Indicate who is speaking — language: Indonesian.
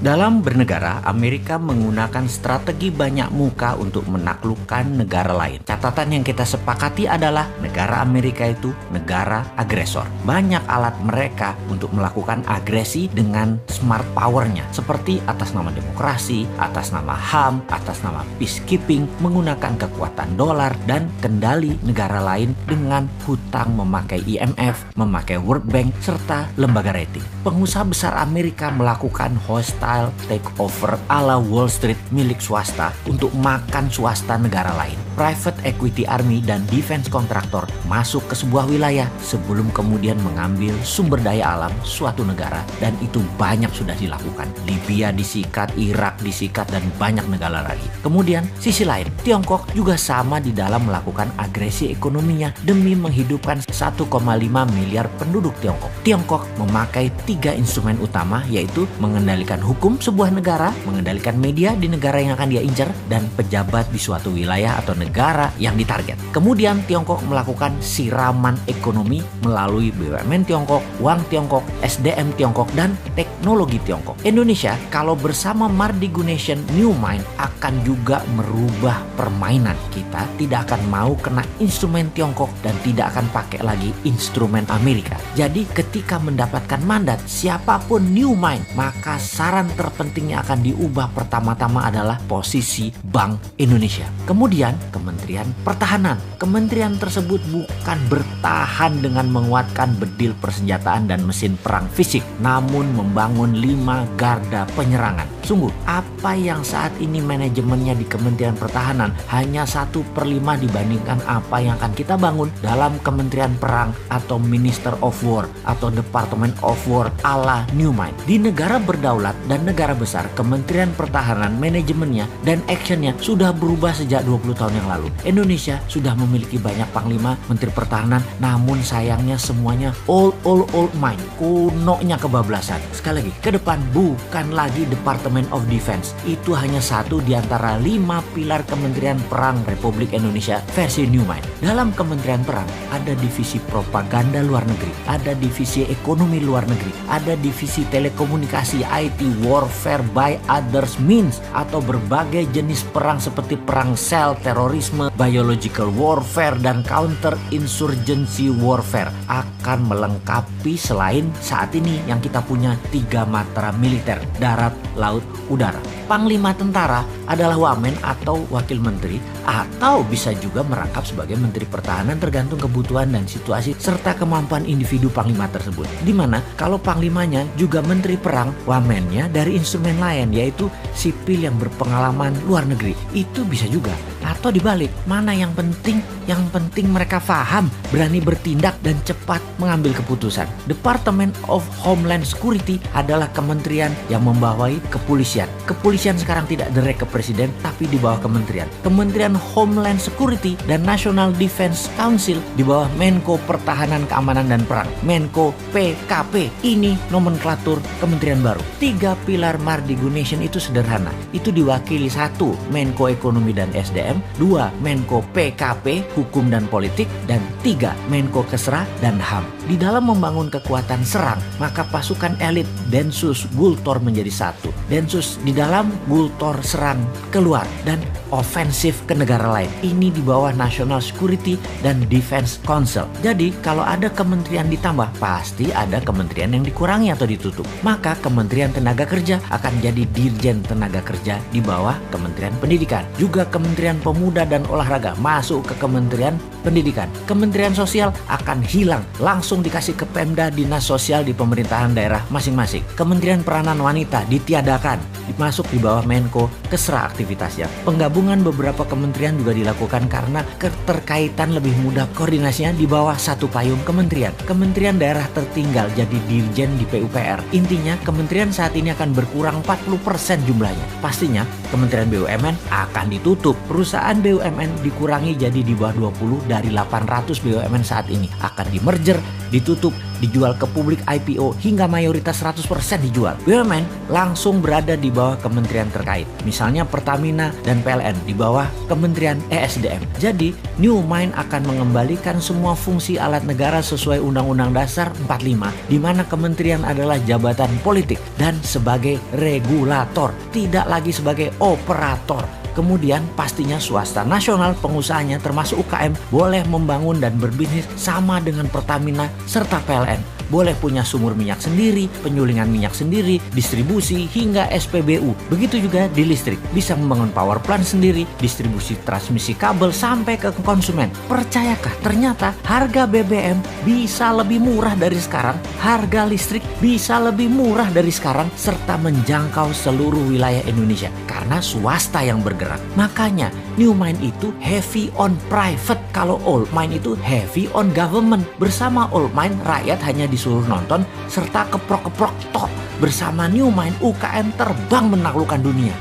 Speaker 1: Dalam bernegara, Amerika menggunakan strategi banyak muka untuk menaklukkan negara lain. Catatan yang kita sepakati adalah negara Amerika itu negara agresor. Banyak alat mereka untuk melakukan agresi dengan smart power-nya, seperti atas nama demokrasi, atas nama HAM, atas nama peacekeeping, menggunakan kekuatan dolar dan kendali negara lain dengan hutang memakai IMF, memakai World Bank, serta lembaga rating. Pengusaha besar Amerika melakukan hostile takeover ala Wall Street milik swasta untuk makan swasta negara lain. Private equity army dan defense kontraktor masuk ke sebuah wilayah sebelum kemudian mengambil sumber daya alam suatu negara, dan itu banyak sudah dilakukan. Libya disikat, Irak disikat, dan banyak negara lagi. Kemudian sisi lain, Tiongkok juga sama di dalam melakukan agresi ekonominya demi menghidupkan 1,5 miliar penduduk Tiongkok. Tiongkok memakai 3 instrumen utama, yaitu mengendalikan hukum sebuah negara, mengendalikan media di negara yang akan dia incar, dan pejabat di suatu wilayah atau negara yang ditarget. Kemudian Tiongkok melakukan siraman ekonomi melalui BUMN Tiongkok, uang Tiongkok, SDM Tiongkok, dan teknologi Tiongkok. Indonesia kalau bersama Mardigu Nation New Mind akan juga merubah permainan. Kita tidak akan mau kena instrumen Tiongkok dan tidak akan pakai lagi instrumen Amerika. Jadi ketika mendapatkan mandat siapapun New Mind, maka saran terpentingnya akan diubah pertama-tama adalah posisi Bank Indonesia. Kemudian Kementerian Pertahanan. Kementerian tersebut bukan bertahan dengan menguatkan bedil persenjataan dan mesin perang fisik, namun membangun 5 garda penyerangan. Sungguh, apa yang saat ini manajemennya di Kementerian Pertahanan hanya 1/5 dibandingkan apa yang akan kita bangun dalam Kementerian Perang atau Minister of War atau Department of War ala New Mind. Di negara berdaulat dan negara besar, Kementerian Pertahanan manajemennya dan actionnya sudah berubah sejak 20 tahun yang lalu. Indonesia sudah memiliki banyak panglima, menteri pertahanan, namun sayangnya semuanya old mind, kunonya kebablasan. Sekali lagi, ke depan bukan lagi Department of Defense. Itu hanya satu di antara 5 pilar Kementerian Perang Republik Indonesia versi New Mind. Dalam Kementerian Perang ada divisi propaganda luar negeri, ada divisi ekonomi luar negeri, ada divisi telekomunikasi, IT, warfare by others means, atau berbagai jenis perang seperti perang sel, terorisme, biological warfare, dan counter insurgency warfare akan melengkapi selain saat ini yang kita punya 3 matra militer, darat, laut, udara. Panglima tentara adalah wamen atau wakil menteri, atau bisa juga merangkap sebagai menteri pertahanan tergantung kebutuhan dan situasi serta kemampuan individu panglima tersebut. Dimana kalau panglimanya juga menteri perang, wamennya dari instrumen lain yaitu sipil yang berpengalaman luar negeri. Itu bisa juga. Atau dibalik, mana yang penting? Yang penting mereka paham, berani bertindak, dan cepat mengambil keputusan. Department of Homeland Security adalah kementerian yang membawahi kepolisian. Kepolisian sekarang tidak direct ke presiden, tapi di bawah kementerian. Kementerian Homeland Security dan National Defense Council di bawah Menko Pertahanan, Keamanan, dan Perang, Menko PKP. Ini nomenklatur kementerian baru. 3 pilar Mardigu Nation itu sederhana. Itu diwakili 1 Menko Ekonomi dan SDM, 2 Menko PKP, Hukum dan Politik, dan 3 Menko Kesra dan HAM. Di dalam membangun kekuatan serang, maka pasukan elit Densus Gultor menjadi 1. Densus di dalam, Gultor serang keluar, dan ofensif ke negara lain. Ini di bawah National Security dan Defense Council. Jadi kalau ada kementerian ditambah, pasti ada kementerian yang dikurangi atau ditutup. Maka Kementerian Tenaga Kerja akan jadi Dirjen Tenaga Kerja di bawah Kementerian Pendidikan. Juga Kementerian Pemuda dan Olahraga masuk ke Kementerian Pendidikan. Kementerian Sosial akan hilang, langsung dikasih ke Pemda, dinas sosial di pemerintahan daerah masing-masing. Kementerian Peranan Wanita ditiadakan, masuk di bawah Menko Kesra aktivitasnya. Penggabungan beberapa kementerian juga dilakukan karena keterkaitan lebih mudah koordinasinya di bawah satu payung kementerian. Kementerian daerah tertinggal jadi dirjen di PUPR. Intinya kementerian saat ini akan berkurang 40% jumlahnya. Pastinya Kementerian BUMN akan ditutup. Perusahaan BUMN dikurangi jadi di bawah 20 dari 800 BUMN saat ini. Akan di merger ditutup, dijual ke publik IPO hingga mayoritas 100% dijual. BUMN langsung berada di bawah kementerian terkait. Misalnya Pertamina dan PLN di bawah Kementerian ESDM. Jadi, New Mind akan mengembalikan semua fungsi alat negara sesuai Undang-Undang Dasar 45, di mana kementerian adalah jabatan politik dan sebagai regulator, tidak lagi sebagai operator. Kemudian pastinya swasta nasional pengusahanya termasuk UKM boleh membangun dan berbisnis sama dengan Pertamina serta PLN. Boleh punya sumur minyak sendiri, penyulingan minyak sendiri, distribusi hingga SPBU. Begitu juga di listrik, bisa membangun power plant sendiri, distribusi transmisi kabel sampai ke konsumen. Percayakah ternyata harga BBM bisa lebih murah dari sekarang, harga listrik bisa lebih murah dari sekarang, serta menjangkau seluruh wilayah Indonesia karena swasta yang bergerak. Makanya New Mind itu heavy on private, kalau Old Mind itu heavy on government. Bersama Old Mind rakyat hanya disuruh nonton serta keprok-keprok tok. Bersama New Mind UKM terbang menaklukkan dunia.